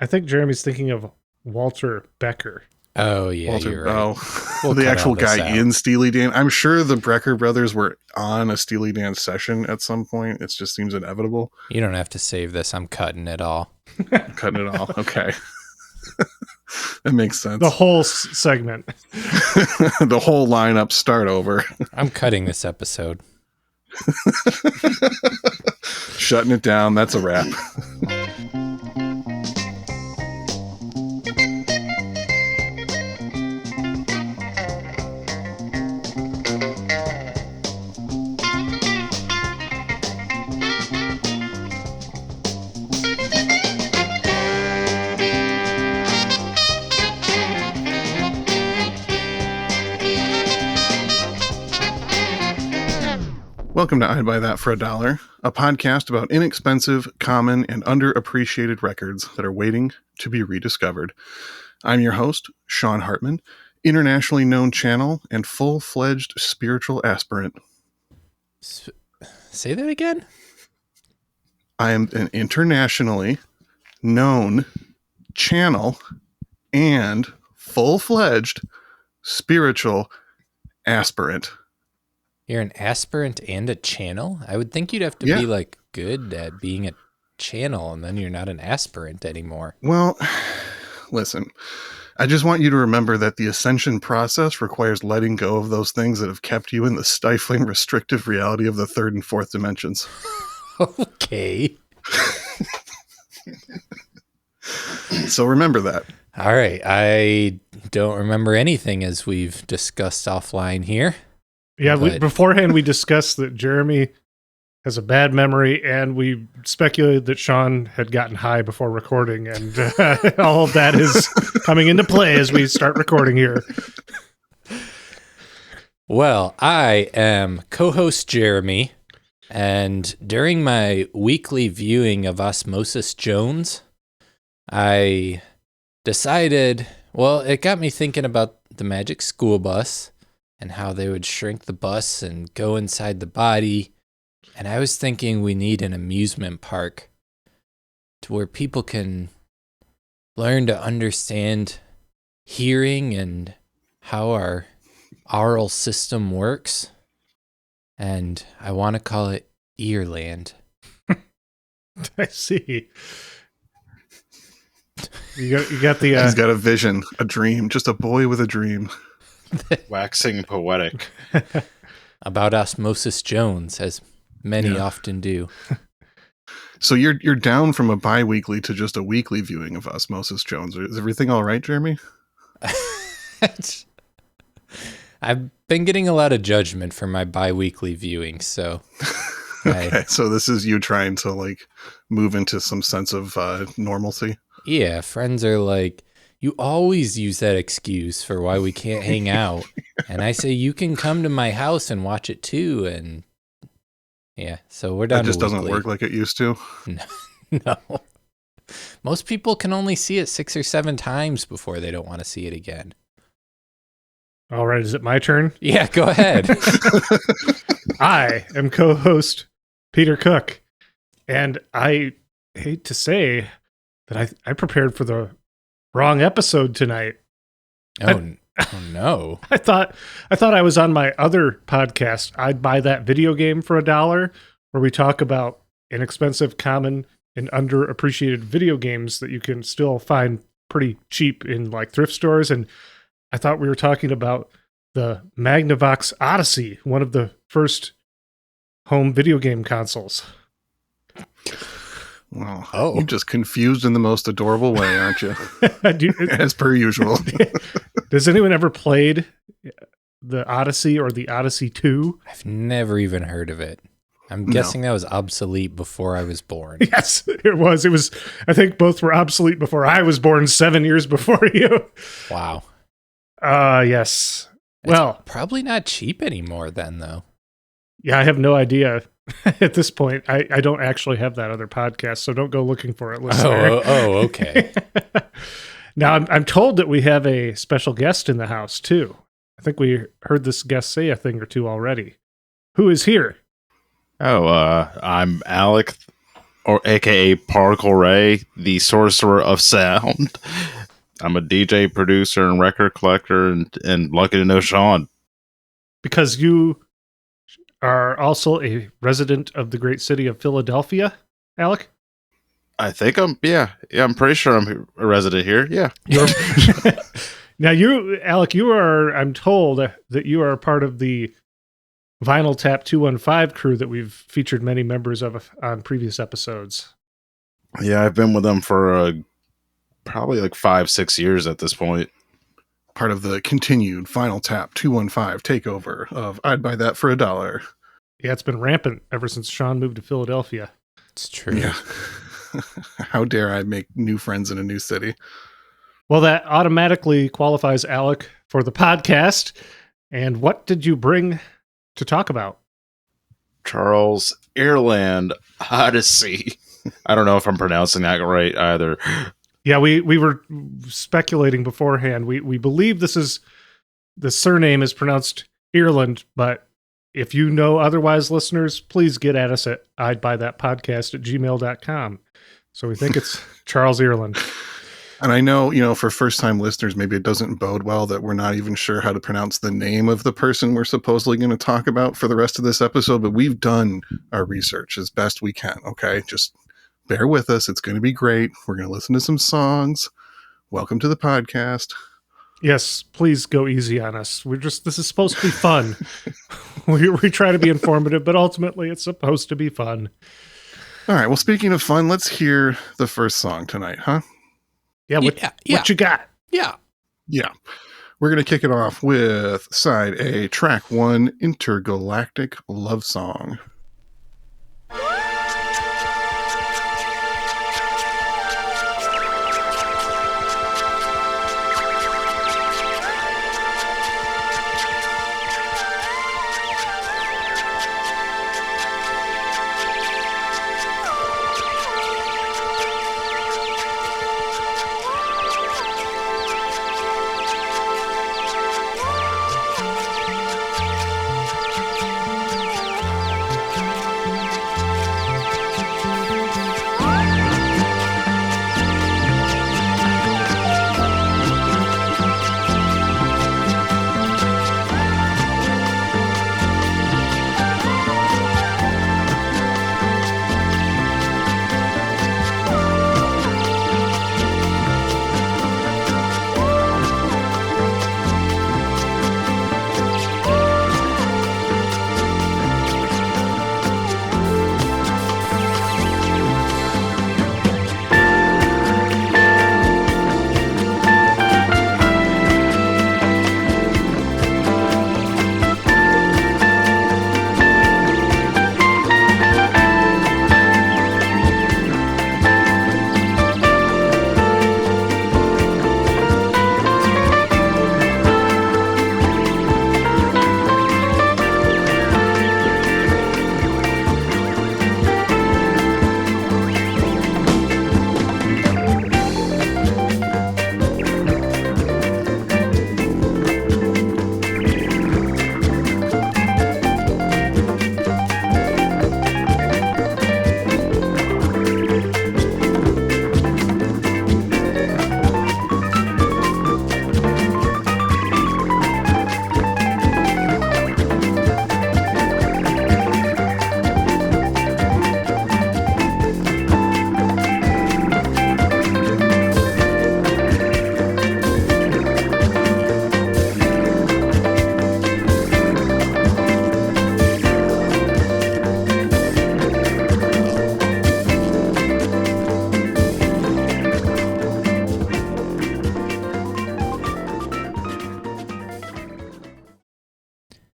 I think Jeremy's thinking of Walter Becker. Oh, yeah, Walter, you're right. Well, the actual guy in Steely Dan. I'm sure the Brecker brothers were on a Steely Dan session at some point. It just seems inevitable. You don't have to save this. I'm cutting it all. Cutting it all. Okay. That makes sense. The whole segment. The whole lineup, start over. I'm cutting this episode. Shutting it down. That's a wrap. Welcome to I'd Buy That for $1, a podcast about inexpensive, common, and underappreciated records that are waiting to be rediscovered. I'm your host, Sean Hartman, internationally known channel and full-fledged spiritual aspirant. Say that again? I am an internationally known channel and full-fledged spiritual aspirant. You're an aspirant and a channel? I would think you'd have to be like good at being a channel, and then you're not an aspirant anymore. Well, listen, I just want you to remember that the ascension process requires letting go of those things that have kept you in the stifling, restrictive reality of the third and fourth dimensions. Okay. So remember that. All right. I don't remember anything as we've discussed offline here. Yeah, beforehand we discussed that Jeremy has a bad memory, and we speculated that Sean had gotten high before recording, and all of that is coming into play as we start recording here. Well, I am co-host Jeremy, and during my weekly viewing of Osmosis Jones, I decided, well, it got me thinking about the Magic School Bus and how they would shrink the bus and go inside the body. And I was thinking we need an amusement park to where people can learn to understand hearing and how our aural system works. And I want to call it Earland. I see. You got the... He's got a vision, a dream, just a boy with a dream. Waxing poetic. About Osmosis Jones, as many often do. So you're down from a bi-weekly to just a weekly viewing of Osmosis Jones. Is everything all right, Jeremy? I've been getting a lot of judgment for my bi-weekly viewing, so... Okay, so this is you trying to like move into some sense of normalcy? Yeah, friends are like, you always use that excuse for why we can't hang out. And I say, you can come to my house and watch it too. And yeah, so we're down to It just doesn't work like it used to? No. Most people can only see it 6 or 7 times before they don't want to see it again. All right, is it my turn? Yeah, go ahead. I am co-host Peter Cook, and I hate to say that I prepared for the wrong episode tonight. Oh no. I thought I was on my other podcast, I'd Buy That Video Game for $1, where we talk about inexpensive, common, and underappreciated video games that you can still find pretty cheap in like thrift stores. And I thought we were talking about the Magnavox Odyssey, one of the first home video game consoles. Well, you're just confused in the most adorable way, aren't you? As per usual. Does anyone ever played the Odyssey or the Odyssey 2? I've never even heard of it. I'm guessing that was obsolete before I was born. Yes, it was. It was. I think both were obsolete before I was born, 7 years before you. Wow. Yes. Well, probably not cheap anymore then, though. Yeah, I have no idea. At this point, I don't actually have that other podcast, so don't go looking for it, listener. Oh, okay. Now, I'm told that we have a special guest in the house, too. I think we heard this guest say a thing or two already. Who is here? I'm Allec or aka Particle Ray, the sorcerer of sound. I'm a DJ, producer, and record collector, and lucky to know Sean. Because you are also a resident of the great city of Philadelphia, Alec? I think I'm pretty sure I'm a resident here. Yeah. Now Alec, I'm told that you are part of the Vinyl Tap 215 crew that we've featured many members of on previous episodes. Yeah, I've been with them for probably like 5-6 years at this point. Part of the continued Vinyl Tap 215 takeover of I'd Buy That for $1. Yeah, it's been rampant ever since Sean moved to Philadelphia. It's true. Yeah. How dare I make new friends in a new city? Well, that automatically qualifies Alec for the podcast. And what did you bring to talk about? Charles Earland Odyssey. I don't know if I'm pronouncing that right either. Yeah, we were speculating beforehand. We believe the surname is pronounced Earland, but if you know otherwise, listeners, please get at us at idbuythatpodcast@gmail.com. So we think it's Charles Earland. And I know, for first-time listeners, maybe it doesn't bode well that we're not even sure how to pronounce the name of the person we're supposedly going to talk about for the rest of this episode, but we've done our research as best we can, okay? Just bear with us. It's going to be great. We're going to listen to some songs. Welcome to the podcast. Yes, please go easy on us. This is supposed to be fun. we try to be informative, but ultimately it's supposed to be fun. All right. Well, speaking of fun, let's hear the first song tonight, huh? Yeah. What you got? Yeah. Yeah. We're going to kick it off with side A, track 1, Intergalactic Love Song.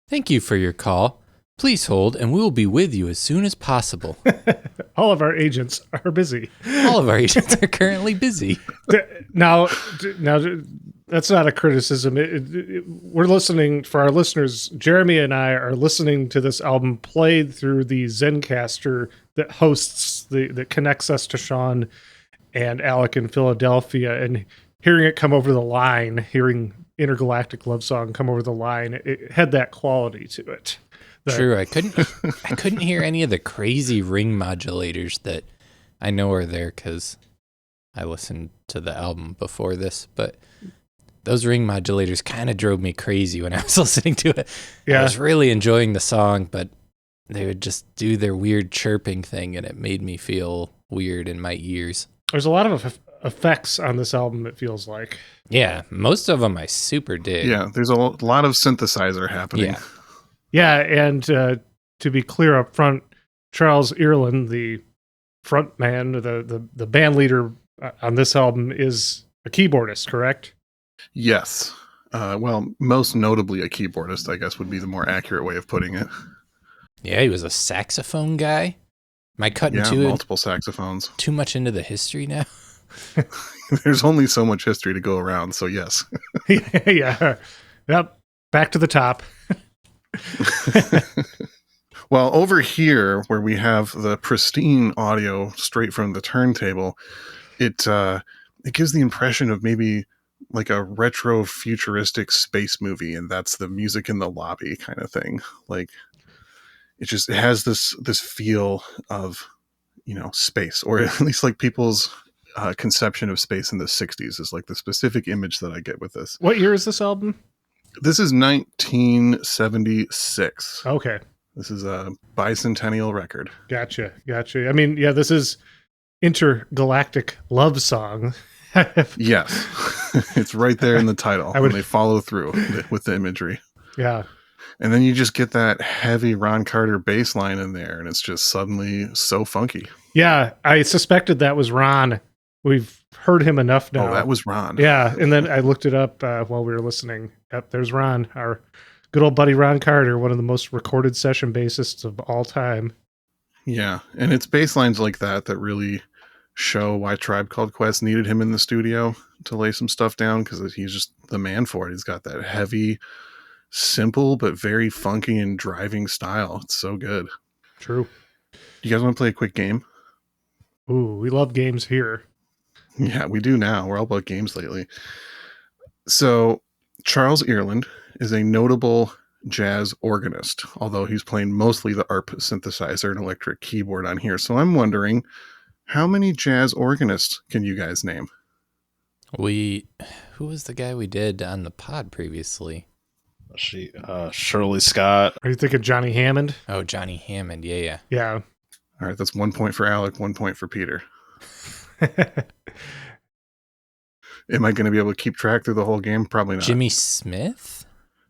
Thank you for your call. Please hold, and we will be with you as soon as possible. All of our agents are busy. All of our agents are currently busy. Now, that's not a criticism. We're listening, for our listeners, Jeremy and I are listening to this album played through the Zencaster that hosts, that connects us to Sean and Alec in Philadelphia, and hearing it come over the line, hearing Intergalactic Love Song come over the line, it had that quality to it. True, I couldn't hear any of the crazy ring modulators that I know her there because I listened to the album before this, but those ring modulators kind of drove me crazy when I was listening to it. Yeah. I was really enjoying the song, but they would just do their weird chirping thing, and it made me feel weird in my ears. There's a lot of effects on this album, it feels like. Yeah, most of them I super dig. Yeah, there's a lot of synthesizer happening. Yeah. Yeah, and to be clear up front, Charles Earland, the front man, the band leader on this album, is a keyboardist, correct? Yes. Well, most notably a keyboardist, I guess would be the more accurate way of putting it. Yeah, he was a saxophone guy. Am I cutting multiple saxophones. too much into the history now? There's only so much history to go around, so yes. Yeah. Yep. Back to the top. Well, over here, where we have the pristine audio straight from the turntable, it gives the impression of maybe like a retro futuristic space movie, and that's the music in the lobby kind of thing. Like it has this feel of, space, or at least like people's conception of space in the 60s is like the specific image that I get with this. What year is this album? This is 1976. Okay. This is a bicentennial record. Gotcha. I mean, yeah, this is intergalactic love song. Yes. It's right there in the title. And they follow through with the imagery. Yeah. And then you just get that heavy Ron Carter bass line in there, and it's just suddenly so funky. Yeah, I suspected that was Ron. We've heard him enough now. Oh, that was Ron. Yeah, and then I looked it up while we were listening. Yep, there's Ron, our good old buddy Ron Carter, one of the most recorded session bassists of all time. Yeah, and it's bass lines like that really show why Tribe Called Quest needed him in the studio to lay some stuff down, because he's just the man for it. He's got that heavy, simple, but very funky and driving style. It's so good. True. You guys want to play a quick game? Ooh, we love games here. Yeah, we do now. We're all about games lately. So, Charles Earland is a notable jazz organist, although he's playing mostly the ARP synthesizer and electric keyboard on here. So I'm wondering, how many jazz organists can you guys name? Who was the guy we did on the pod previously? Shirley Scott. Are you thinking Johnny Hammond? Oh, Johnny Hammond. Yeah. Yeah. All right, that's 1 point for Alec, 1 point for Peter. Am I going to be able to keep track through the whole game? Probably not. Jimmy Smith?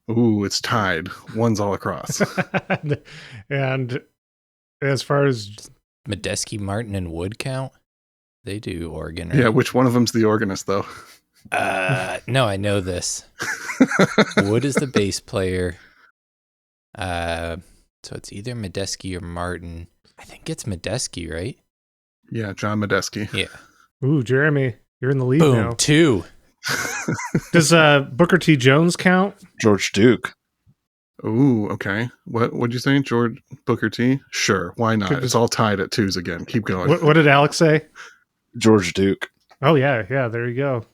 Ooh, it's tied. One's all across. And as far as Medeski, Martin, and Wood count? They do organ, right? Yeah, which one of them's the organist, though? No, I know this. Wood is the bass player. So it's either Medeski or Martin. I think it's Medeski, right? Yeah, John Medeski. Yeah. ooh, Jeremy, you're in the lead Boom, now. 2. Does Booker T. Jones count? George Duke. Ooh, okay. What'd you say, George Booker T? Sure, why not? It's all tied at 2s again. Keep going. What did Alex say? George Duke. Oh, yeah, there you go.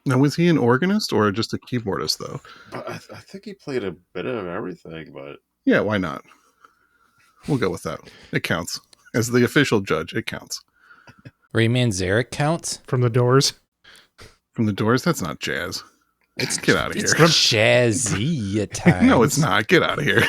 Now, was he an organist or just a keyboardist, though? I think he played a bit of everything, but Yeah, why not? We'll go with that. It counts. As the official judge, it counts. Ray Manzarek counts? From the Doors. From the Doors, that's not jazz. Get out of here. It's jazzy at times. No, it's not. Get out of here.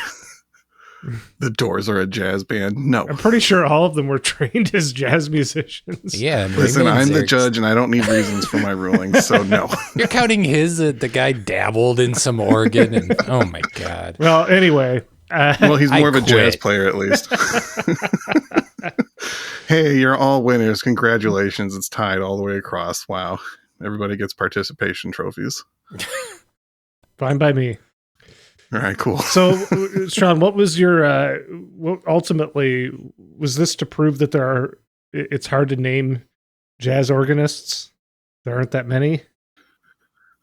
The Doors are a jazz band. No. I'm pretty sure all of them were trained as jazz musicians. Yeah. Listen, I'm the judge and I don't need reasons for my rulings, so no. You're counting the guy dabbled in some organ and oh my God. Well, anyway. Well, he's more of a jazz quit. player at least. Hey, you're all winners. Congratulations. It's tied all the way across. Wow. Everybody gets participation trophies. Fine by me. All right, cool. So, Sean, what was your, what ultimately, was this to prove that it's hard to name jazz organists? There aren't that many?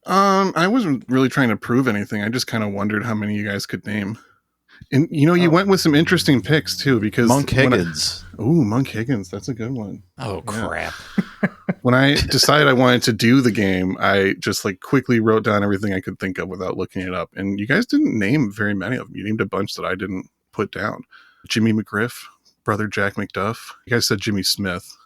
I wasn't really trying to prove anything. I just kind of wondered how many you guys could name. And, you went with some interesting picks, too, because... Monk Higgins. Monk Higgins. That's a good one. Oh, crap. When I decided I wanted to do the game, I just quickly wrote down everything I could think of without looking it up. And you guys didn't name very many of them. You named a bunch that I didn't put down. Jimmy McGriff, brother Jack McDuff. You guys said Jimmy Smith.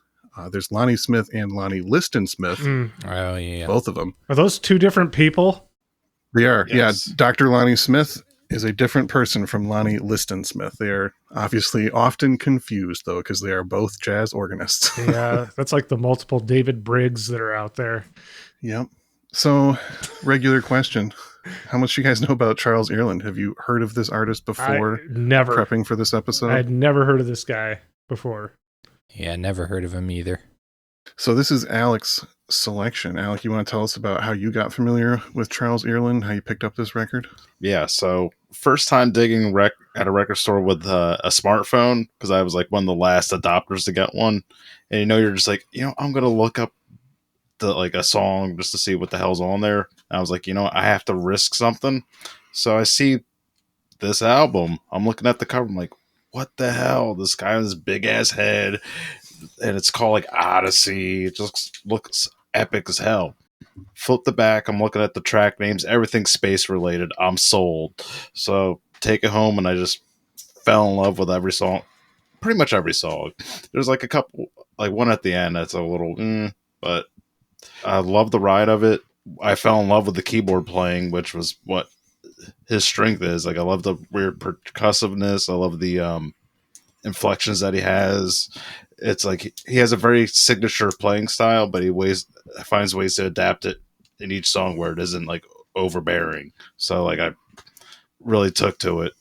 There's Lonnie Smith and Lonnie Liston Smith. Oh, yeah. Both of them. Are those two different people? They are. Yes. Yeah. Dr. Lonnie Smith is a different person from Lonnie Liston Smith. They are obviously often confused, though, because they are both jazz organists. Yeah, that's like the multiple David Briggs that are out there. Yep. So, regular question. How much do you guys know about Charles Earland? Have you heard of this artist before Never. prepping for this episode? I had never heard of this guy before. Yeah, never heard of him either. So this is Alec's selection. Alec, you want to tell us about how you got familiar with Charles Earland, how you picked up this record? Yeah, so first time digging at a record store with a smartphone, because I was like one of the last adopters to get one. And you're just like, I'm going to look up a song just to see what the hell's on there. And I was like, I have to risk something. So I see this album. I'm looking at the cover. I'm like, what the hell? This guy with this big ass head, and it's called like Odyssey. It just looks epic as hell. Flip the back. I'm looking at the track names. Everything's space related. I'm sold. So take it home, and I just fell in love with every song. Pretty much every song. There's like a couple, like one at the end that's a little, but I love the ride of it. I fell in love with the keyboard playing, which was what his strength is. Like, I love the weird percussiveness. I love the inflections that he has. It's like he has a very signature playing style, but he finds ways to adapt it in each song where it isn't like overbearing. So like I really took to it.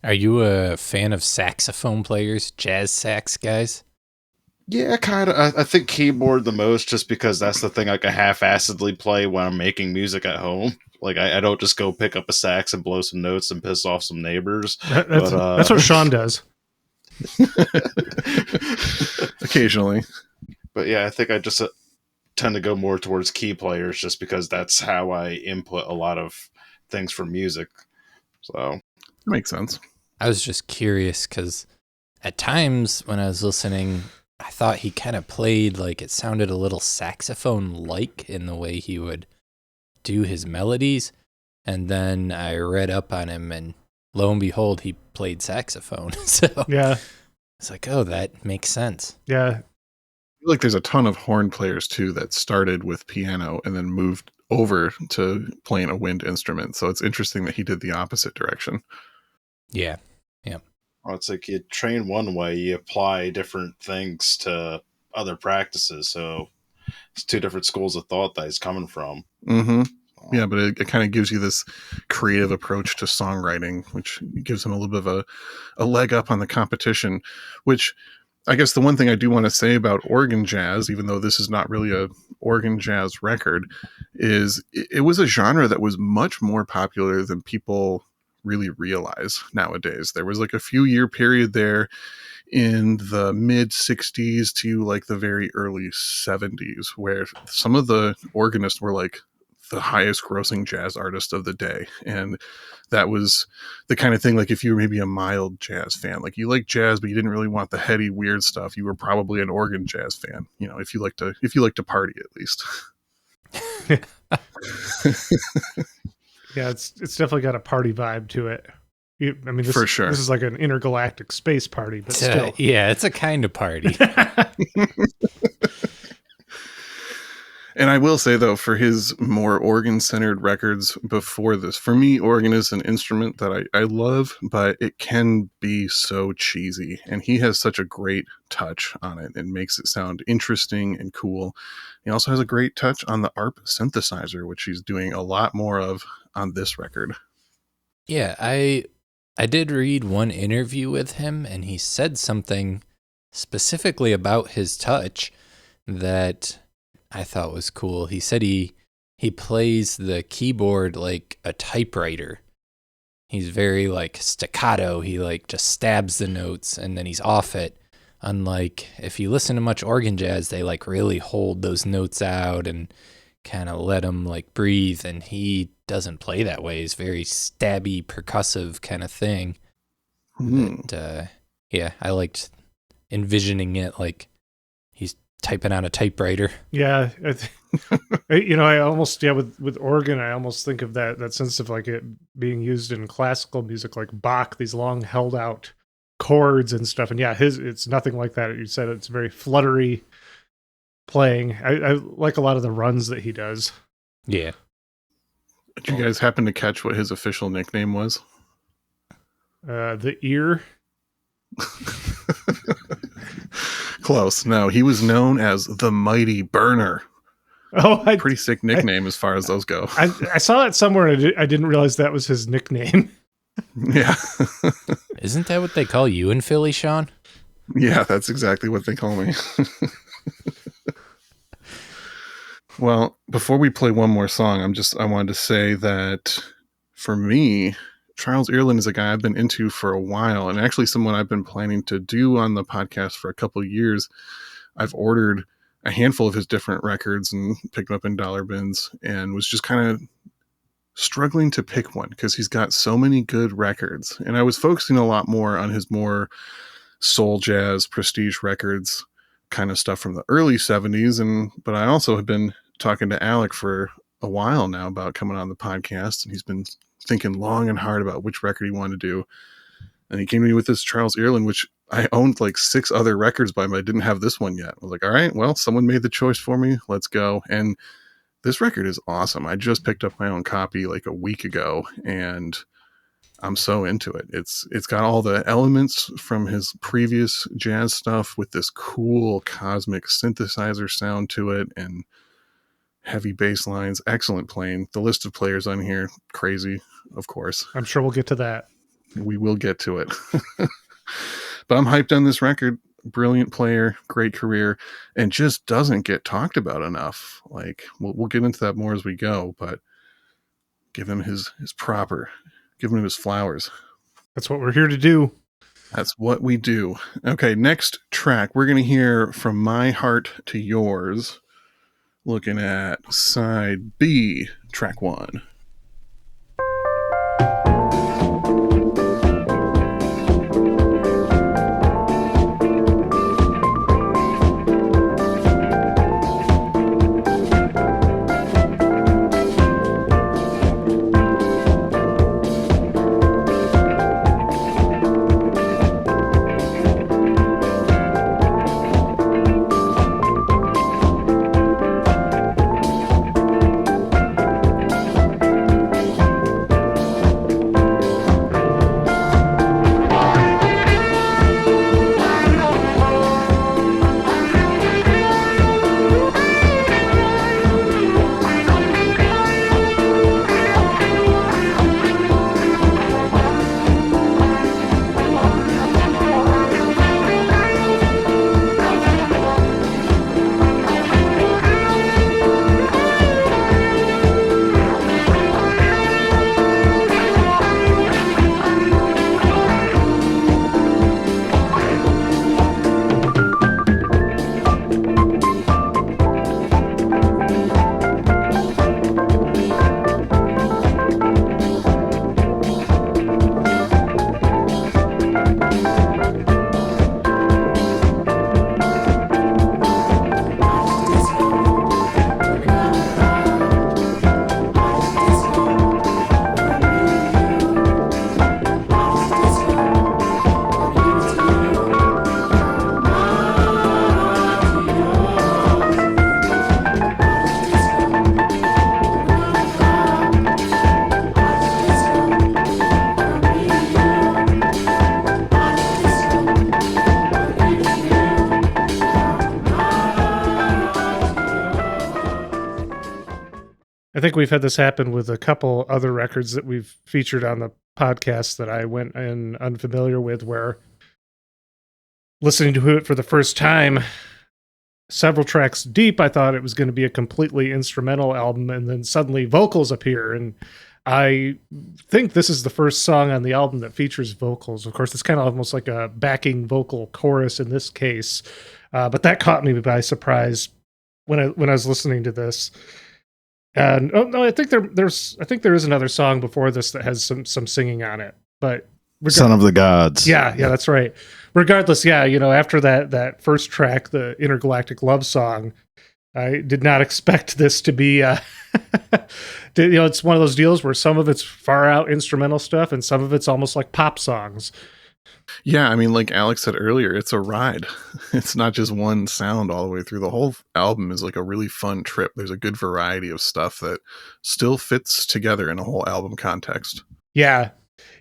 Are you a fan of saxophone players, jazz sax guys? Yeah, kind of. I think keyboard the most, just because that's the thing I can half-assedly play when I'm making music at home. Like, I don't just go pick up a sax and blow some notes and piss off some neighbors. That's what Sean does. Occasionally. But yeah, I think I just tend to go more towards key players, just because that's how I input a lot of things for music. So That makes sense. I was just curious because at times when I was listening, I thought he kind of played like it sounded a little saxophone-like in the way he would do his melodies. And then I read up on him, and lo and behold, he played saxophone. So Yeah. it's like, oh, that makes sense. Yeah. I feel like there's a ton of horn players too that started with piano and then moved over to playing a wind instrument. So it's interesting that he did the opposite direction. Yeah. well, it's like you train one way, you apply different things to other practices. So it's two different schools of thought that he's coming from. Mm-hmm. Yeah, but it kind of gives you this creative approach to songwriting, which gives him a little bit of a leg up on the competition, which I guess the one thing I do want to say about organ jazz, even though this is not really a organ jazz record, is it was a genre that was much more popular than people really realize nowadays. There was like a few year period there in the mid 60s to like the very early 70s where some of the organists were like the highest grossing jazz artist of the day. And that was the kind of thing, like if you were maybe a mild jazz fan, like you like jazz, but you didn't really want the heady, weird stuff, you were probably an organ jazz fan. You know, if you like to party at least. Yeah, it's definitely got a party vibe to it. This, For sure. This is like an intergalactic space party, but still. Yeah, it's a kind of party. And I will say, though, for his more organ-centered records before this, for me, organ is an instrument that I love, but it can be so cheesy. And he has such a great touch on it. It makes it sound interesting and cool. He also has a great touch on the ARP synthesizer, which he's doing a lot more of on this record. Yeah, I did read one interview with him, and he said something specifically about his touch that I thought was cool. He said he plays the keyboard like a typewriter. He's very like staccato. He like just stabs the notes and then he's off it. Unlike if you listen to much organ jazz, they like really hold those notes out and kind of let them like breathe. And he doesn't play that way. He's very stabby, percussive kind of thing. But, yeah, I liked envisioning it like he's typing on a typewriter. Yeah, I almost with organ, I almost think of that sense of like it being used in classical music, like Bach, these long held out chords and stuff. And yeah, it's nothing like that. You said it's very fluttery playing. I like a lot of the runs that he does. Yeah. Did you guys happen to catch what his official nickname was? The Ear. Close. No, he was known as the Mighty Burner. Oh, pretty sick nickname as far as those go. I saw that somewhere. And I didn't realize that was his nickname. Yeah. Isn't that what they call you in Philly, Sean? Yeah, that's exactly what they call me. Well, before we play one more song, I wanted to say that for me, Charles Earland is a guy I've been into for a while, and actually someone I've been planning to do on the podcast for a couple of years. I've ordered a handful of his different records and picked them up in dollar bins, and was just kind of struggling to pick one because he's got so many good records. And I was focusing a lot more on his more soul jazz prestige records kind of stuff from the early 70s. But I also have been talking to Allec for a while now about coming on the podcast, and he's been thinking long and hard about which record he wanted to do. And he came to me with this Charles Earland, which I owned like 6 other records by him. I didn't have this one yet. I was like, all right, well, someone made the choice for me. Let's go. And this record is awesome. I just picked up my own copy like a week ago, and I'm so into it. It's got all the elements from his previous jazz stuff with this cool cosmic synthesizer sound to it, and heavy bass lines, excellent playing. The list of players on here, crazy, of course. I'm sure we'll get to that. We will get to it. But I'm hyped on this record. Brilliant player, great career, and just doesn't get talked about enough. Like, we'll get into that more as we go, but give him his proper, give him his flowers. That's what we're here to do. That's what we do. Okay, next track, we're going to hear From My Heart to Yours, looking at side B, track 1. I think we've had this happen with a couple other records that we've featured on the podcast that I went in unfamiliar with, where listening to it for the first time, several tracks deep, I thought it was going to be a completely instrumental album, and then suddenly vocals appear. And I think this is the first song on the album that features vocals. Of course, it's kind of almost like a backing vocal chorus in this case, but that caught me by surprise when I was listening to this. And I think there is another song before this that has some singing on it, but Son of the Gods. Yeah, that's right. Regardless, after that first track, the Intergalactic Love Song, I did not expect this to be it's one of those deals where some of it's far out instrumental stuff and some of it's almost like pop songs. Yeah, I mean, like Alex said earlier, it's a ride. It's not just one sound all the way through. The whole album is like a really fun trip. There's a good variety of stuff that still fits together in a whole album context. Yeah.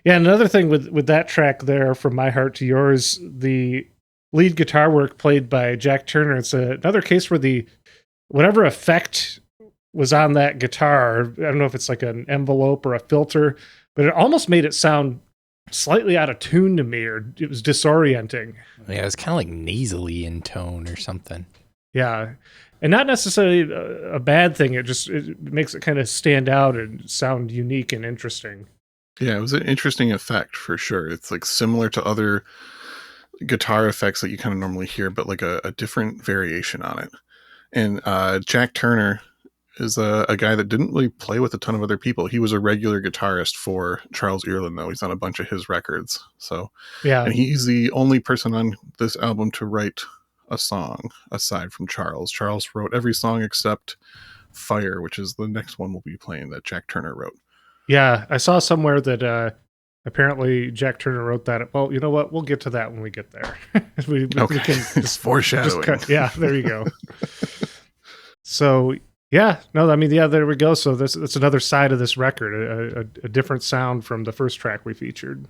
Yeah, another thing with that track there, From My Heart to Yours, the lead guitar work played by Jack Turner, it's another case where the whatever effect was on that guitar, I don't know if it's like an envelope or a filter, but it almost made it sound slightly out of tune to me, or it was disorienting. Yeah, it was kind of like nasally in tone or something. Yeah. And not necessarily a bad thing. It makes it kind of stand out and sound unique and interesting. Yeah, it was an interesting effect for sure. It's like similar to other guitar effects that you kind of normally hear, but like a different variation on it. And Jack Turner is a guy that didn't really play with a ton of other people. He was a regular guitarist for Charles Earland, though. He's on a bunch of his records. So, yeah. And he's the only person on this album to write a song aside from Charles. Charles wrote every song except Fire, which is the next one we'll be playing that Jack Turner wrote. Yeah, I saw somewhere that apparently Jack Turner wrote that. Well, you know what? We'll get to that when we get there. we can just foreshadowing. Yeah, there you go. So, yeah, no, I mean, yeah, there we go. So that's another side of this record, a different sound from the first track we featured.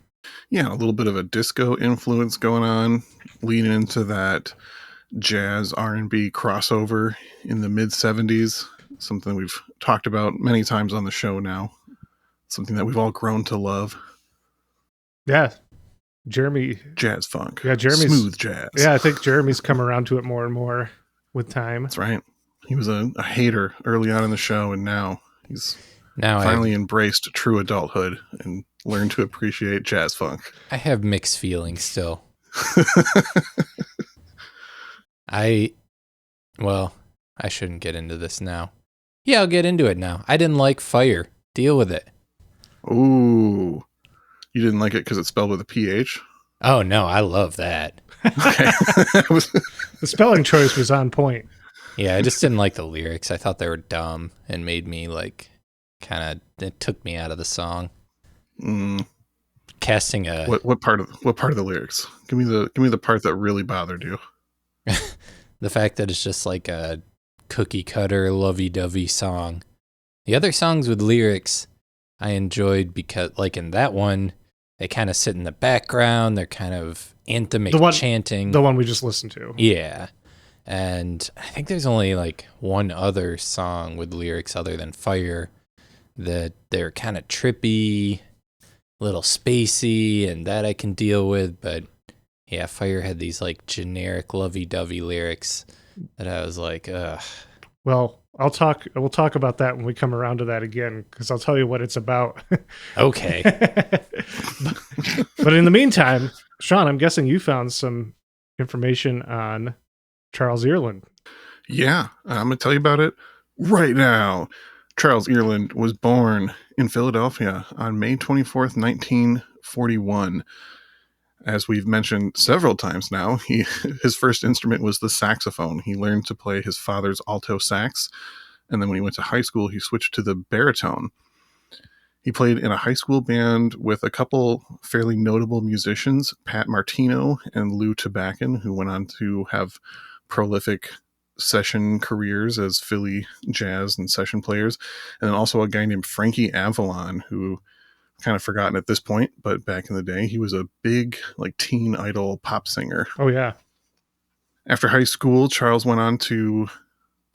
Yeah, a little bit of a disco influence going on, leaning into that jazz R&B crossover in the mid-70s, something we've talked about many times on the show now. Something that we've all grown to love. Yeah. Jeremy. Jazz funk. Yeah, Jeremy's smooth jazz. Yeah, I think Jeremy's come around to it more and more with time. That's right. He was a hater early on in the show, and now he's finally embraced true adulthood and learned to appreciate jazz funk. I have mixed feelings still. I shouldn't get into this now. Yeah, I'll get into it now. I didn't like Fire. Deal with it. Ooh. You didn't like it because it's spelled with a PH? Oh, no, I love that. Okay. The spelling choice was on point. Yeah, I just didn't like the lyrics. I thought they were dumb and made me like it took me out of the song. Casting a what part of the lyrics? Give me the part that really bothered you. The fact that it's just like a cookie cutter lovey-dovey song. The other songs with lyrics I enjoyed because, like in that one, they kind of sit in the background. They're kind of anthemic chanting. The one we just listened to. Yeah. And I think there's only like one other song with lyrics other than Fire that they're kind of trippy, little spacey, and that I can deal with. But yeah, Fire had these like generic lovey-dovey lyrics that I was like, ugh. Well, we'll talk about that when we come around to that again, because I'll tell you what it's about. Okay. But in the meantime, Sean, I'm guessing you found some information on Charles Earland. Yeah, I'm going to tell you about it right now. Charles Earland was born in Philadelphia on May 24th, 1941. As we've mentioned several times now, his first instrument was the saxophone. He learned to play his father's alto sax, and then when he went to high school, he switched to the baritone. He played in a high school band with a couple fairly notable musicians, Pat Martino and Lou Tabakin, who went on to have prolific session careers as Philly jazz and session players, and then also a guy named Frankie Avalon, who kind of forgotten at this point, but back in the day, he was a big like teen idol pop singer. Oh yeah. After high school, Charles went on to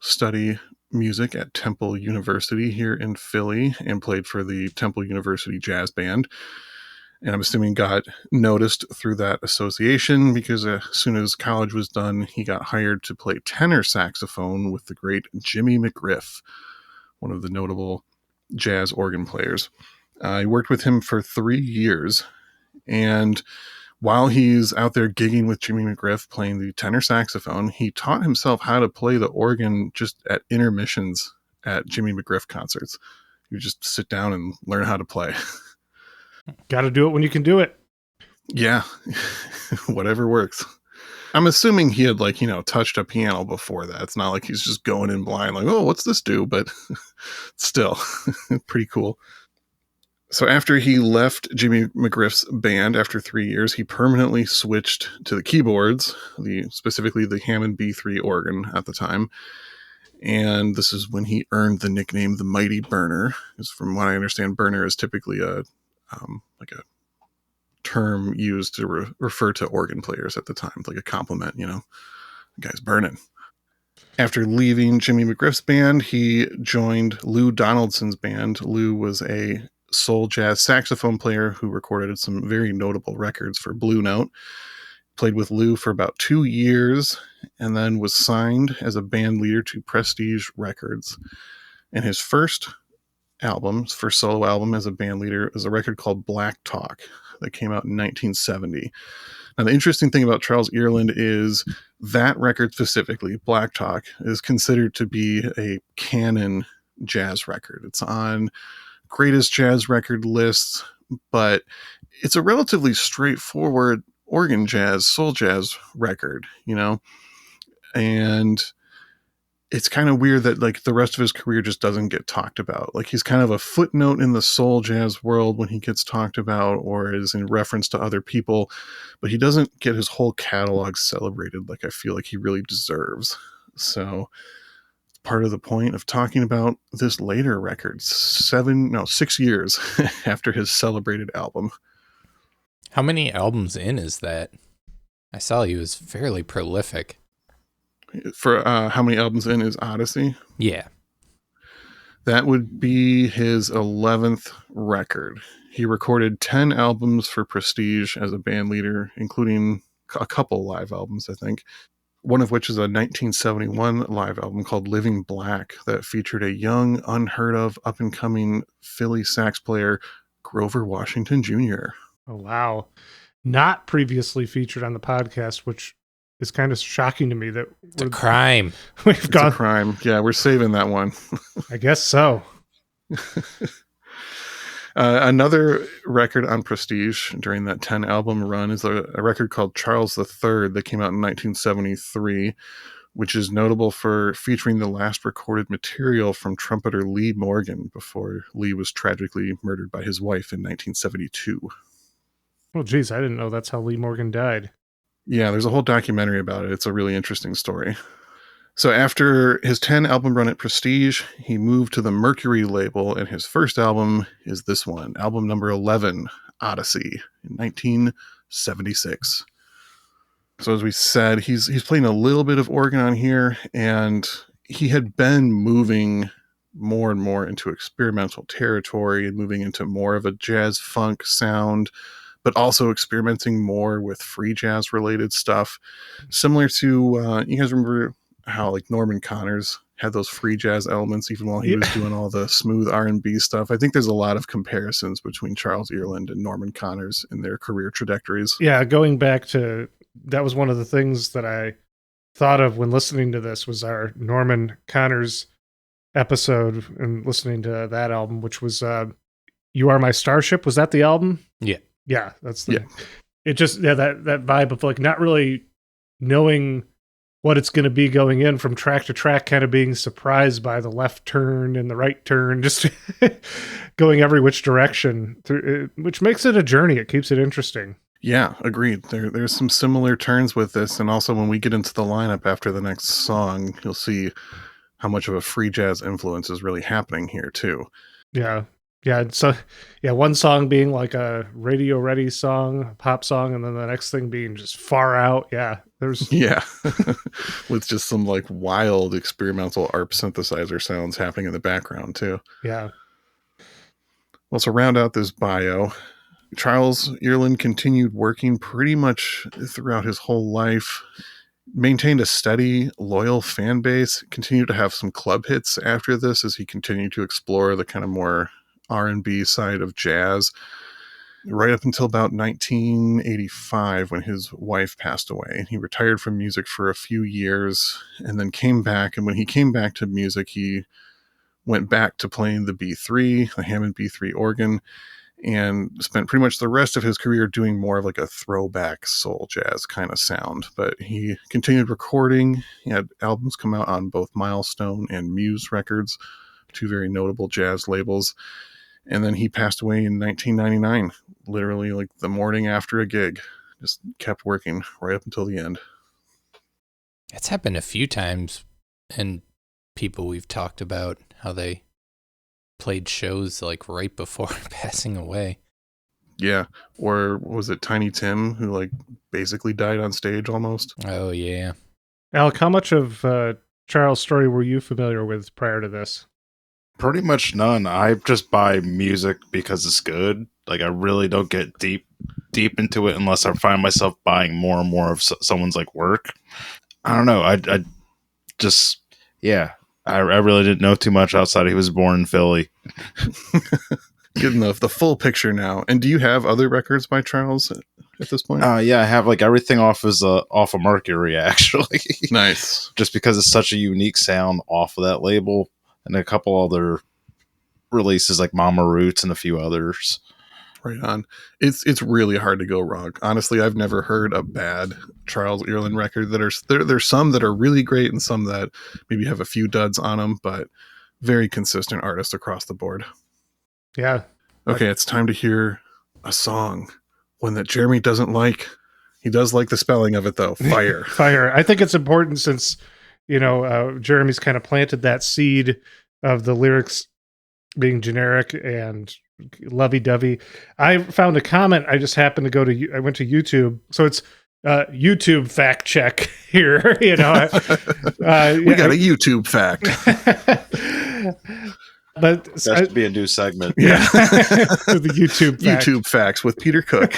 study music at Temple University here in Philly and played for the Temple University Jazz Band. And I'm assuming got noticed through that association because as soon as college was done, he got hired to play tenor saxophone with the great Jimmy McGriff, one of the notable jazz organ players. I worked with him for 3 years, and while he's out there gigging with Jimmy McGriff playing the tenor saxophone, he taught himself how to play the organ just at intermissions at Jimmy McGriff concerts. You just sit down and learn how to play. Got to do it when you can do it. Yeah, whatever works. I'm assuming he had touched a piano before that. It's not like he's just going in blind like, oh, what's this do? But still, pretty cool. So after he left Jimmy McGriff's band after 3 years, he permanently switched to the keyboards, specifically the Hammond B3 organ at the time. And this is when he earned the nickname the Mighty Burner. Because from what I understand, burner is typically a term used to refer to organ players at the time, like a compliment, the guy's burning. After leaving Jimmy McGriff's band, he joined Lou Donaldson's band. Lou was a soul jazz saxophone player who recorded some very notable records for Blue Note. Played with Lou for about 2 years and then was signed as a band leader to Prestige Records. And his first solo album as a band leader is a record called Black Talk that came out in 1970. Now, the interesting thing about Charles Earland is that record specifically, Black Talk, is considered to be a canon jazz record. It's on greatest jazz record lists, but it's a relatively straightforward organ jazz, soul jazz record, and it's kind of weird that like the rest of his career just doesn't get talked about. Like he's kind of a footnote in the soul jazz world when he gets talked about or is in reference to other people, but he doesn't get his whole catalog celebrated like I feel like he really deserves. So part of the point of talking about this later record, 6 years after his celebrated album. How many albums in is that? I saw he was fairly prolific. For how many albums in is Odyssey? Yeah. That would be his 11th record. He recorded 10 albums for Prestige as a band leader, including a couple live albums, I think. One of which is a 1971 live album called Living Black that featured a young, unheard of, up-and-coming Philly sax player, Grover Washington Jr. Oh, wow. Not previously featured on the podcast, which is kind of shocking to me that it's a crime. It's a crime. Yeah, we're saving that one. I guess so. Another record on Prestige during that 10 album run is a record called Charles III that came out in 1973, which is notable for featuring the last recorded material from trumpeter Lee Morgan before Lee was tragically murdered by his wife in 1972. Oh, geez, I didn't know that's how Lee Morgan died. Yeah, there's a whole documentary about it. It's a really interesting story. So after his 10 album run at Prestige, he moved to the Mercury label, and his first album is this one, album number 11, Odyssey, in 1976. So as we said, he's playing a little bit of organ on here, and he had been moving more and more into experimental territory and moving into more of a jazz funk sound, but also experimenting more with free jazz related stuff. Similar to, you guys remember how like Norman Connors had those free jazz elements even while he was doing all the smooth R&B stuff. I think there's a lot of comparisons between Charles Earland and Norman Connors in their career trajectories. Yeah, going back to, that was one of the things that I thought of when listening to this was our Norman Connors episode and listening to that album, which was You Are My Starship. Was that the album? Yeah. Yeah, that's the it just that vibe of like not really knowing what it's going to be going in from track to track, kind of being surprised by the left turn and the right turn, just going every which direction, which makes it a journey. It keeps it interesting. Yeah, agreed. There's some similar turns with this, and also when we get into the lineup after the next song, you'll see how much of a free jazz influence is really happening here too. Yeah. Yeah, so one song being like a radio ready song, a pop song, and then the next thing being just far out. Yeah, there's with just some like wild experimental ARP synthesizer sounds happening in the background too. Yeah. Well, to round out this bio, Charles Earland continued working pretty much throughout his whole life, maintained a steady, loyal fan base, continued to have some club hits after this as he continued to explore the kind of more R&B side of jazz, right up until about 1985 when his wife passed away. He retired from music for a few years and then came back. And when he came back to music, he went back to playing the B3, the Hammond B3 organ, and spent pretty much the rest of his career doing more of like a throwback soul jazz kind of sound. But he continued recording. He had albums come out on both Milestone and Muse Records, two very notable jazz labels. And then he passed away in 1999, literally like the morning after a gig. Just kept working right up until the end. It's happened a few times, and people we've talked about how they played shows like right before passing away. Yeah. Or was it Tiny Tim who like basically died on stage almost? Oh, yeah. Alec, how much of Charles' story were you familiar with prior to this? Pretty much none. I just buy music because it's good. Like, I really don't get deep into it unless I find myself buying more and more of someone's like work. I don't know. I just, yeah. I really didn't know too much outside he was born in Philly. Good enough. The full picture now. And do you have other records by Charles at this point? Yeah, I have like everything off of Mercury, actually. Nice. Just because it's such a unique sound off of that label, and a couple other releases like Mama Roots and a few others. Right on. It's really hard to go wrong. Honestly, I've never heard a bad Charles Earland record. There's some that are really great and some that maybe have a few duds on them, but very consistent artist across the board. Yeah. Okay, it's time to hear a song. One that Jeremy doesn't like. He does like the spelling of it, though. Fire. Fire. I think it's important since, Jeremy's kind of planted that seed of the lyrics being generic and lovey-dovey. I found a comment. I just happened to I went to YouTube. So it's YouTube fact check here. We got a YouTube fact. But that should be a new segment. Yeah. The YouTube facts with Peter Cook.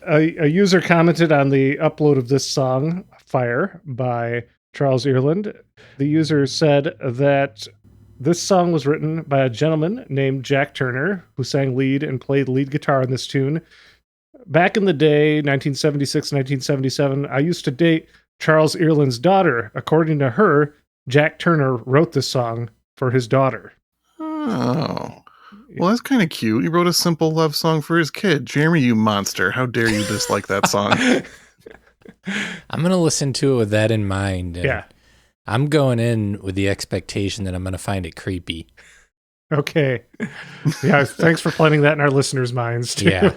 A user commented on the upload of this song, Fire, by Charles Earland. The user said that this song was written by a gentleman named Jack Turner, who sang lead and played lead guitar on this tune. Back in the day, 1976, 1977, I used to date Charles Earland's daughter. According to her, Jack Turner wrote this song for his daughter. Oh. Well, that's kind of cute. He wrote a simple love song for his kid. Jeremy, you monster. How dare you dislike that song? I'm going to listen to it with that in mind. Yeah. I'm going in with the expectation that I'm going to find it creepy. Okay. Yeah, thanks for planting that in our listeners' minds, too. Yeah.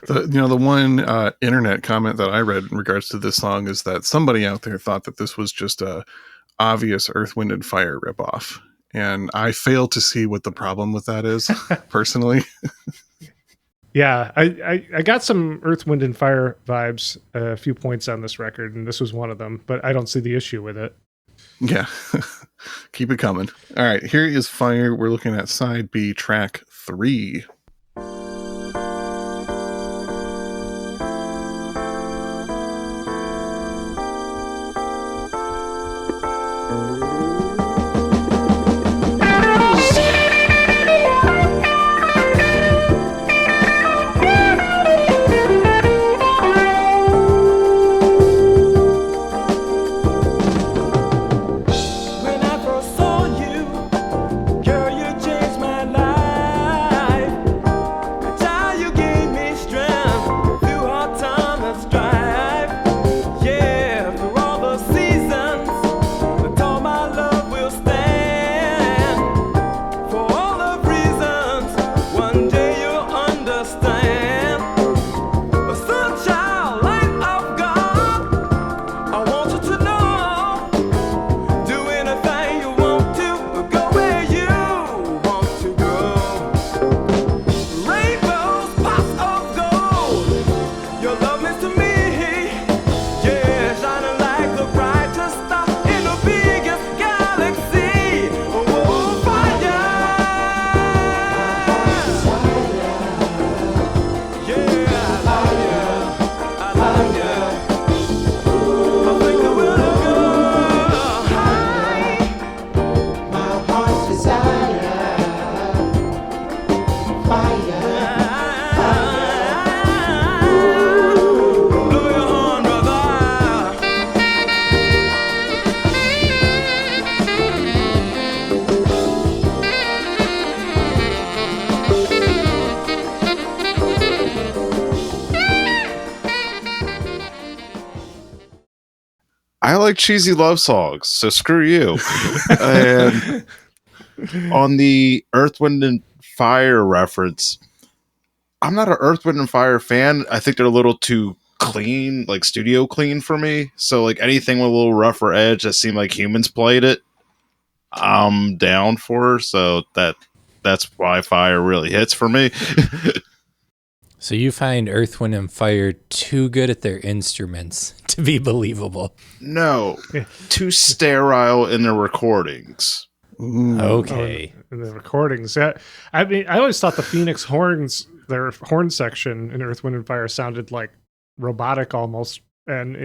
The one internet comment that I read in regards to this song is that somebody out there thought that this was just a obvious Earth, Wind, and Fire ripoff. And I fail to see what the problem with that is, personally. Yeah, I got some Earth, Wind, and Fire vibes, a few points on this record, and this was one of them, but I don't see the issue with it. Yeah, keep it coming. All right, here is Fire. We're looking at side B, track 3. I like cheesy love songs, so screw you. And On the Earth, Wind, and Fire reference, I'm not an Earth, Wind, and Fire fan. I think they're a little too clean, like studio clean for me. So like anything with a little rougher edge that seemed like humans played it, I'm down for. So that's why Fire really hits for me. So you find Earth, Wind, and Fire too good at their instruments to be believable. No, too sterile in their recordings. Okay. In the recordings. I mean, I always thought the Phoenix horns, their horn section in Earth, Wind, and Fire sounded like robotic almost. And,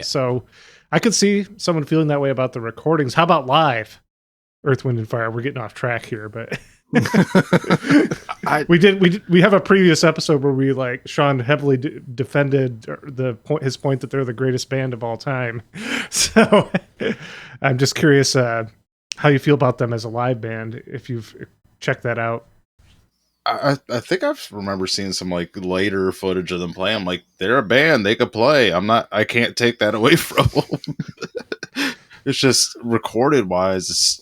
so I could see someone feeling that way about the recordings. How about live? Earth, Wind, and Fire. We're getting off track here, but we have a previous episode where we Sean heavily defended his point that they're the greatest band of all time. So I'm just curious how you feel about them as a live band, if you've checked that out. I think I remember seeing some later footage of them play. I'm like, they're a band, they could play. I can't take that away from them. It's just recorded wise, it's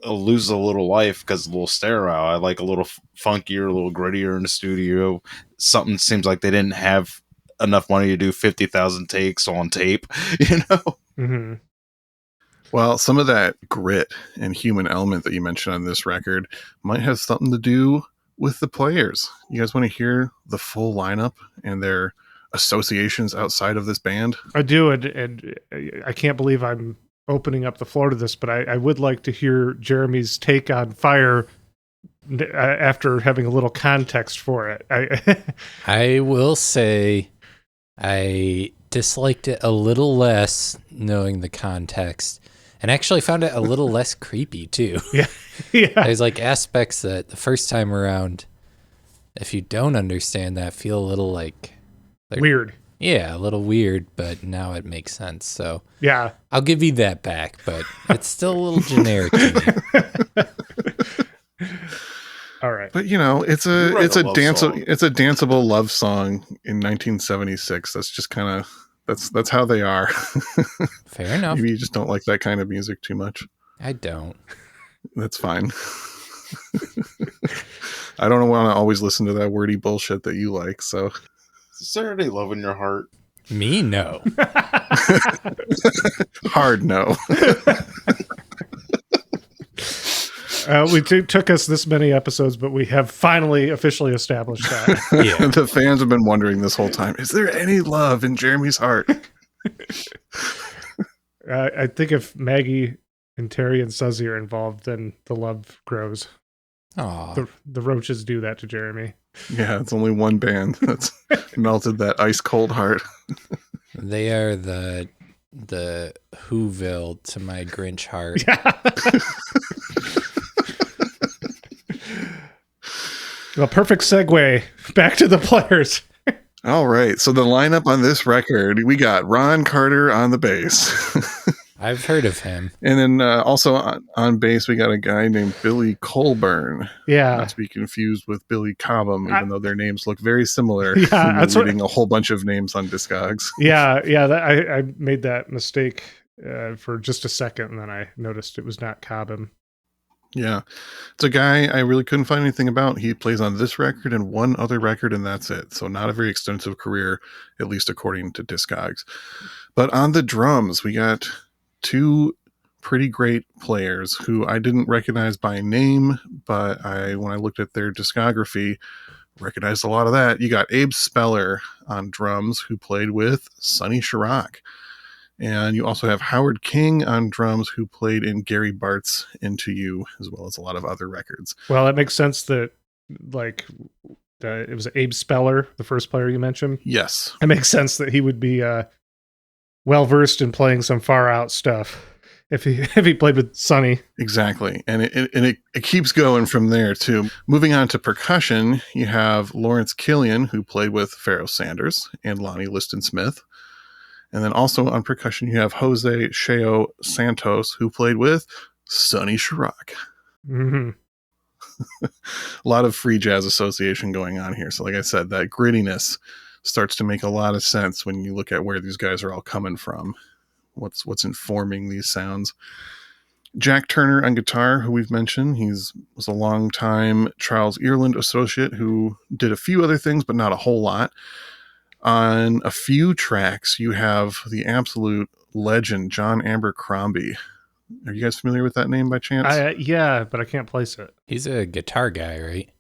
lose a little life because it's a little sterile. I like a little funkier, a little grittier in the studio. Something seems like they didn't have enough money to do 50,000 takes on tape, Mm-hmm. Well, some of that grit and human element that you mentioned on this record might have something to do with the players. You guys want to hear the full lineup and their associations outside of this band? I do, and I can't believe I'm opening up the floor to this, but I would like to hear Jeremy's take on Fire after having a little context for it. I will say I disliked it a little less knowing the context, and actually found it a little less creepy too. Yeah. There's aspects that the first time around, if you don't understand that, feel a little weird. Yeah, a little weird, but now it makes sense. So yeah, I'll give you that back, but it's still a little generic to me. All right, but it's a danceable love song in 1976. That's just kind of that's how they are. Fair enough. Maybe you just don't like that kind of music too much. I don't. That's fine. I don't want to always listen to that wordy bullshit that you like. So, is there any love in your heart? Me, no. Hard no. Took us this many episodes, but we have finally officially established that. Yeah. The fans have been wondering this whole time, is there any love in Jeremy's heart? I think if Maggie and Terry and Suzy are involved, then the love grows. Aw. The Roaches do that to Jeremy. Yeah, it's only one band that's melted that ice cold heart. They are the Whoville to my Grinch heart. A perfect segue back to the players. All right, so the lineup on this record, we got Ron Carter on the bass. I've heard of him. And then also on bass, we got a guy named Billy Colburn. Yeah. Not to be confused with Billy Cobham, even though their names look very similar. Yeah, that's reading a whole bunch of names on Discogs. Yeah. I made that mistake for just a second, and then I noticed it was not Cobham. Yeah. It's a guy I really couldn't find anything about. He plays on this record and one other record, and that's it. So not a very extensive career, at least according to Discogs. But on the drums, we got two pretty great players who I didn't recognize by name, but when I looked at their discography, recognized a lot of that. You got Abe Speller on drums, who played with Sonny Chirac. And you also have Howard King on drums, who played in Gary Bart's Into You, as well as a lot of other records. Well, it makes sense that it was Abe Speller, the first player you mentioned. Yes. It makes sense that he would be well-versed in playing some far-out stuff if he played with Sonny. Exactly. And it keeps going from there, too. Moving on to percussion, you have Lawrence Killian, who played with Pharoah Sanders and Lonnie Liston Smith. And then also on percussion, you have Jose Cheo Santos, who played with Sonny Chirac. Mm-hmm. A lot of free jazz association going on here. So like I said, that grittiness starts to make a lot of sense when you look at where these guys are all coming from. What's informing these sounds. Jack Turner on guitar, who we've mentioned. Was a long-time Charles Earland associate who did a few other things, but not a whole lot. On a few tracks, you have the absolute legend, John Abercrombie. Are you guys familiar with that name by chance? Yeah, but I can't place it. He's a guitar guy, right?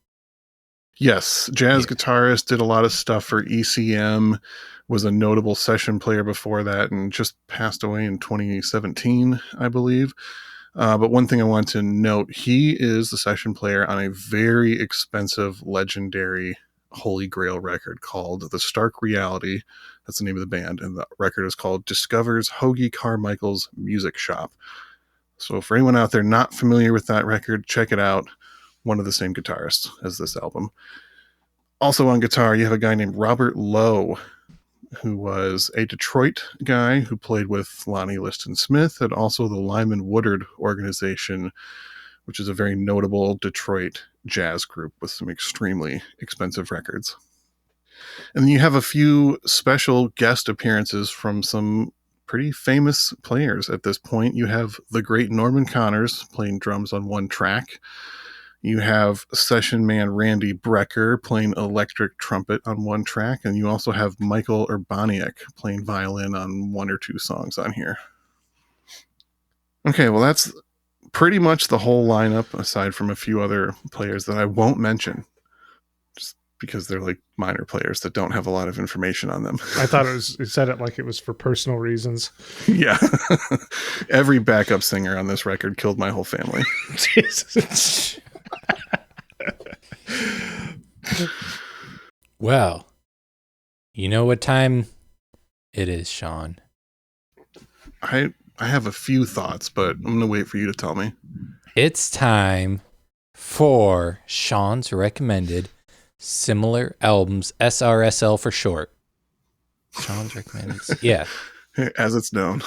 Yes, jazz guitarist, did a lot of stuff for ECM, was a notable session player before that, and just passed away in 2017, I believe. But one thing I want to note, he is the session player on a very expensive, legendary Holy Grail record called The Stark Reality. That's the name of the band. And the record is called Discovers Hoagie Carmichael's Music Shop. So for anyone out there not familiar with that record, check it out. One of the same guitarists as this album. Also on guitar, you have a guy named Robert Lowe, who was a Detroit guy who played with Lonnie Liston Smith and also the Lyman Woodard organization, which is a very notable Detroit jazz group with some extremely expensive records. And then you have a few special guest appearances from some pretty famous players at this point. You have the great Norman Connors playing drums on one track. You have session man Randy Brecker playing electric trumpet on one track, and you also have Michael Urbaniak playing violin on one or two songs on here. Okay, well, that's pretty much the whole lineup, aside from a few other players that I won't mention, just because they're like minor players that don't have a lot of information on them. I thought it said it like it was for personal reasons. Yeah. Every backup singer on this record killed my whole family. Jesus. Well, you know what time it is, Sean. I have a few thoughts, but I'm going to wait for you to tell me. It's time for Sean's recommended similar albums, SRSL for short. Sean's recommended. Yeah. As it's known.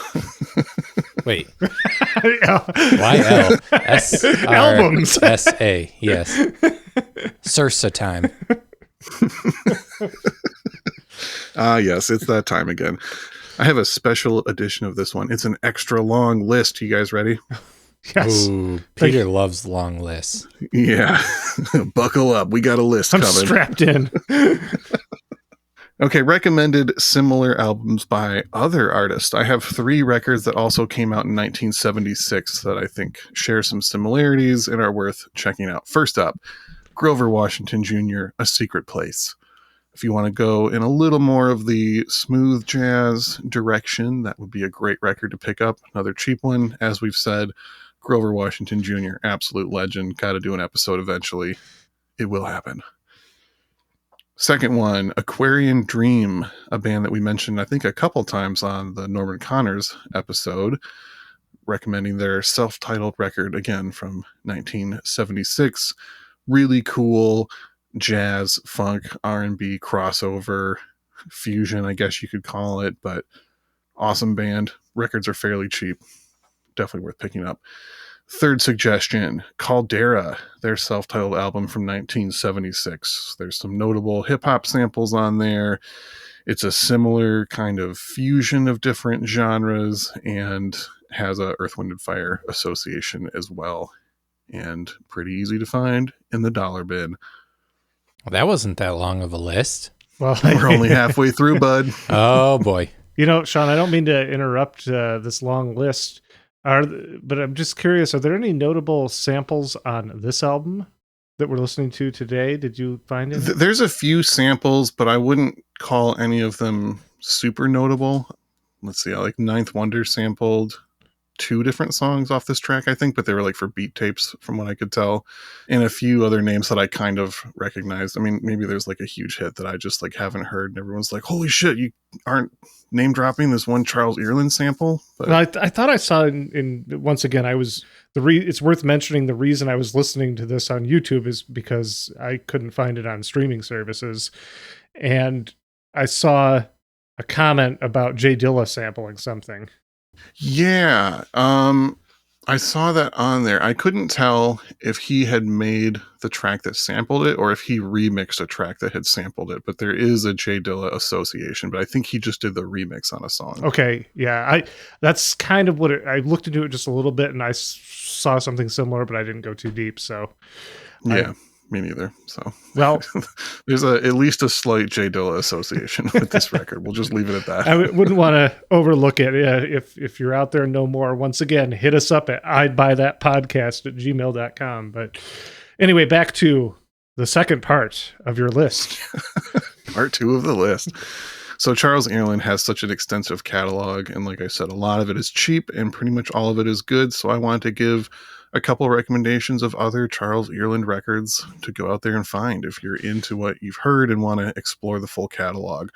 Wait. YL. Albums. SRSA. Yes. Sursa time. Yes, it's that time again. I have a special edition of this one. It's an extra long list. You guys ready? Yes. Ooh, Peter loves long lists. Yeah. Buckle up. We got a list I'm coming. strapped in. Okay, recommended similar albums by other artists. I have 3 records that also came out in 1976 that I think share some similarities and are worth checking out. First up, Grover Washington Jr., A Secret Place. If you want to go in a little more of the smooth jazz direction, that would be a great record to pick up. Another cheap one, as we've said, Grover Washington Jr., absolute legend. Got to do an episode eventually. It will happen. Second one, Aquarian Dream, a band that we mentioned, I think, a couple times on the Norman Connors episode, recommending their self-titled record, again, from 1976. Really cool jazz, funk, R&B crossover, fusion, I guess you could call it, but awesome band. Records are fairly cheap. Definitely worth picking up. Third suggestion, Caldera, their self-titled album from 1976. There's some notable hip-hop samples on there. It's a similar kind of fusion of different genres and has a Earth, Wind & Fire association as well. And pretty easy to find in the dollar bin. Well, that wasn't that long of a list. Well, We're only halfway through, bud. Oh, boy. You know, Sean, I don't mean to interrupt this long list, but I'm just curious, are there any notable samples on this album that we're listening to today? Did you find it? There's a few samples, but I wouldn't call any of them super notable. Let's see, I like Ninth Wonder sampled 2 different songs off this track, I think, but they were like for beat tapes from what I could tell, and a few other names that I kind of recognized. I mean, maybe there's like a huge hit that I just like haven't heard and everyone's like, holy shit, you aren't name dropping this one Charles Earland sample. But No, I thought I saw in once again, it's worth mentioning the reason I was listening to this on YouTube is because I couldn't find it on streaming services, and I saw a comment about Jay Dilla sampling something. yeah, I saw that on there. I couldn't tell if he had made the track that sampled it or if he remixed a track that had sampled it. But there is a J Dilla association, but I think he just did the remix on a song. Okay, yeah, that's kind of what I looked into it just a little bit, and I saw something similar, but I didn't go too deep. So, yeah, me neither. So, well, there's at least a slight J Dilla association with this record. We'll just leave it at that. I wouldn't want to overlook it. If you're out there and know more, once again, hit us up at idbuythatpodcast@gmail.com. But anyway, back to the second part of your list. Part 2 of the list. So Charles Earland has such an extensive catalog, and like I said, a lot of it is cheap and pretty much all of it is good. So I wanted to give a couple of recommendations of other Charles Earland records to go out there and find if you're into what you've heard and want to explore the full catalog.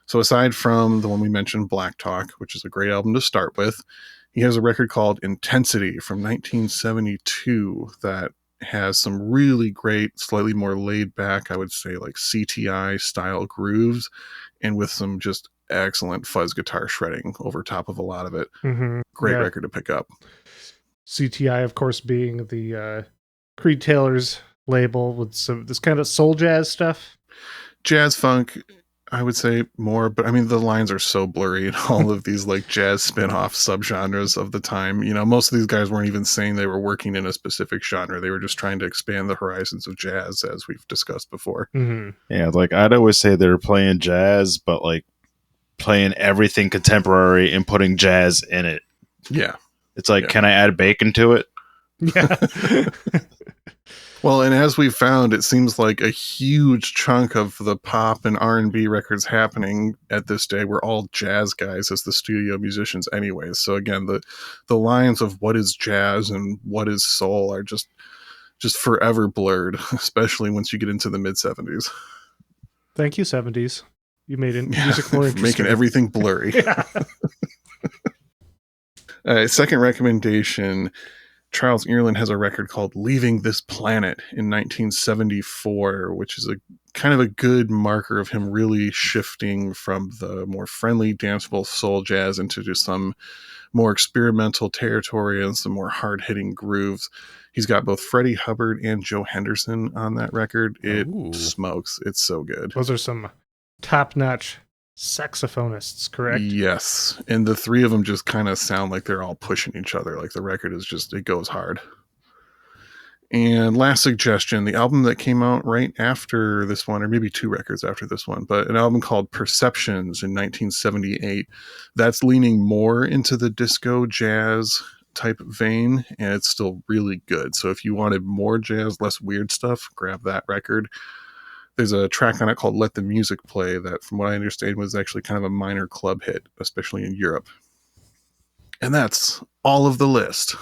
So aside from the one we mentioned, Black Talk, which is a great album to start with, he has a record called Intensity from 1972 that has some really great, slightly more laid back, I would say like CTI style grooves, and with some just excellent fuzz guitar shredding over top of a lot of it. Mm-hmm. Great record to pick up. CTI, of course, being the Creed Taylor's label with some this kind of soul jazz stuff. Jazz funk, I would say more, but I mean, the lines are so blurry in all of these like jazz spin-off subgenres of the time. You know, most of these guys weren't even saying they were working in a specific genre. They were just trying to expand the horizons of jazz, as we've discussed before. Mm-hmm. Yeah, like I'd always say they were playing jazz, but like playing everything contemporary and putting jazz in it. Yeah. It's like, can I add bacon to it? Yeah. Well, and as we found, it seems like a huge chunk of the pop and R&B records happening at this day were all jazz guys as the studio musicians anyways. So again, the lines of what is jazz and what is soul are just forever blurred, especially once you get into the mid-70s. Thank you, 70s. You made music more interesting. Making everything blurry. Yeah. Second recommendation, Charles Earland has a record called Leaving This Planet in 1974, which is a kind of a good marker of him really shifting from the more friendly, danceable soul jazz into just some more experimental territory and some more hard-hitting grooves. He's got both Freddie Hubbard and Joe Henderson on that record. It smokes. It's so good. Those are some top-notch saxophonists, correct? Yes. And the three of them just kind of sound like they're all pushing each other. Like the record is just, it goes hard. And last suggestion, the album that came out right after this one, or maybe two records after this one, but an album called Perceptions in 1978. That's leaning more into the disco jazz type vein, and it's still really good. So if you wanted more jazz, less weird stuff, grab that record. There's a track on it called Let the Music Play that, from what I understand, was actually kind of a minor club hit, especially in Europe. And that's all of the list.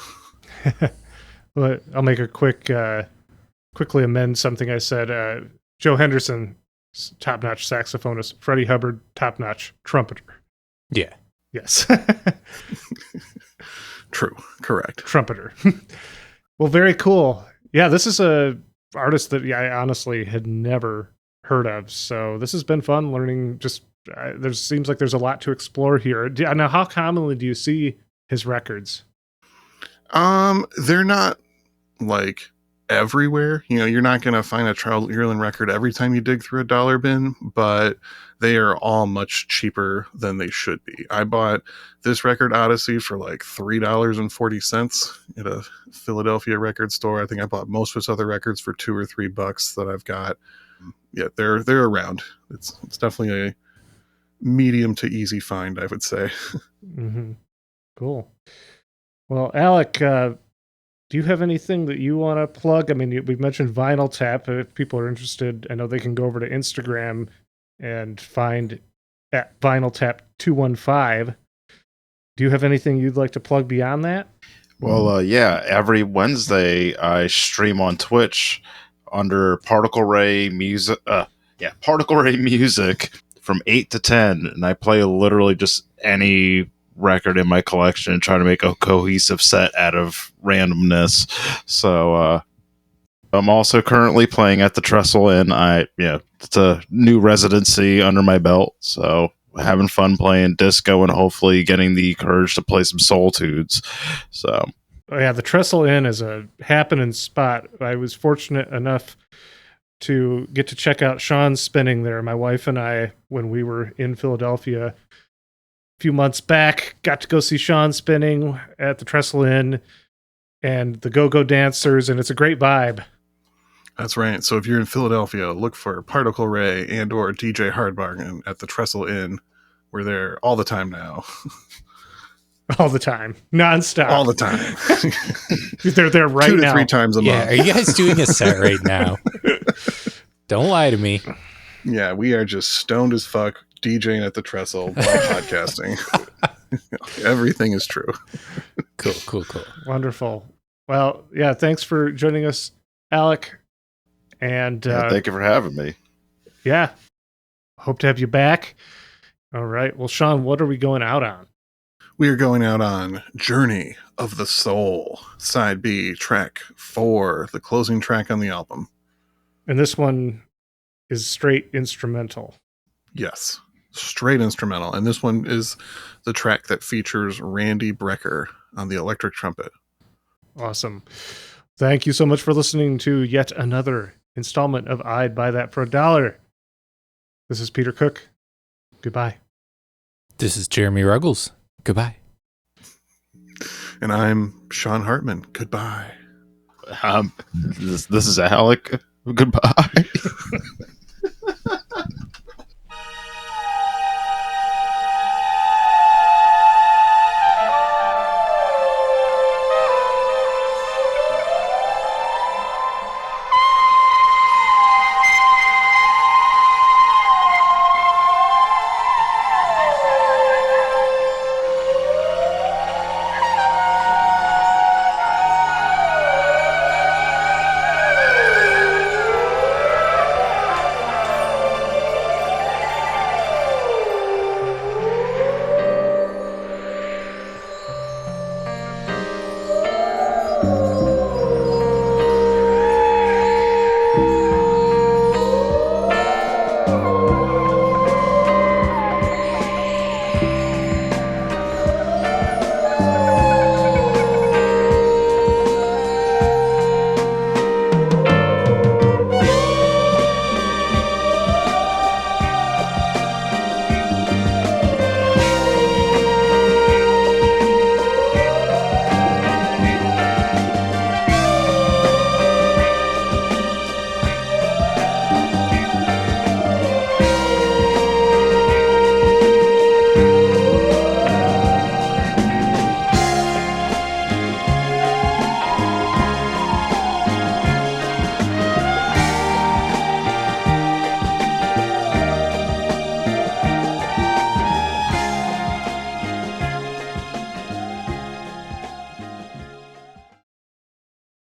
But I'll make a quickly amend something I said. Joe Henderson, top-notch saxophonist. Freddie Hubbard, top-notch trumpeter. Yeah. Yes. True. Correct. Trumpeter. Well, very cool. Yeah, this is a artist that I honestly had never heard of. So this has been fun learning. Just there seems like there's a lot to explore here. Now, how commonly do you see his records? They're not like everywhere. You know, you're not going to find a Charles Earland record every time you dig through a dollar bin, but they are all much cheaper than they should be. I bought this record Odyssey for like $3.40 at a Philadelphia record store. I think I bought most of his other records for $2 or $3 that I've got. Yeah, they're around. It's definitely a medium to easy find, I would say. Mm-hmm. Cool. Well, Allec, do you have anything that you want to plug? I mean, we've mentioned Vinyl Tap. If people are interested, I know they can go over to Instagram and find at Vinyl Tap 215. Do you have anything you'd like to plug beyond that? Well, yeah, every Wednesday I stream on Twitch under Particle Ray Music. Particle Ray Music from 8 to 10, and I play literally just any record in my collection and try to make a cohesive set out of randomness. So I'm also currently playing at the Trestle Inn. It's a new residency under my belt, so having fun playing disco and hopefully getting the courage to play some soul tunes. So yeah, the Trestle Inn is a happening spot. I was fortunate enough to get to check out Sean's spinning there. My wife and I, when we were in Philadelphia a few months back, got to go see Sean spinning at the Trestle Inn and the go-go dancers, and it's a great vibe. That's right. So if you're in Philadelphia, look for Particle Ray and or DJ Hardbargain at the Trestle Inn. We're there all the time now. All the time. Nonstop. All the time. They're there right 2 to now. 3 times a Yeah, month. are you guys doing a set right now? Don't lie to me. Yeah, we are just stoned as fuck, DJing at the Trestle while podcasting. Everything is true. Cool. Wonderful. Well, yeah, thanks for joining us, Alec. And Thank you for having me. yeah, hope to have you back. All right. Well, Sean, what are we going out on? We are going out on Journey of the Soul, Side B, track 4, the closing track on the album. And this one is straight instrumental. Yes, straight instrumental. And this one is the track that features Randy Brecker on the electric trumpet. Awesome. Thank you so much for listening to yet another installment of I'd Buy That for $1. This is Peter Cook. Goodbye. This is Jeremy Ruggles. Goodbye. And I'm Sean Hartman. Goodbye. This is Alec. Goodbye.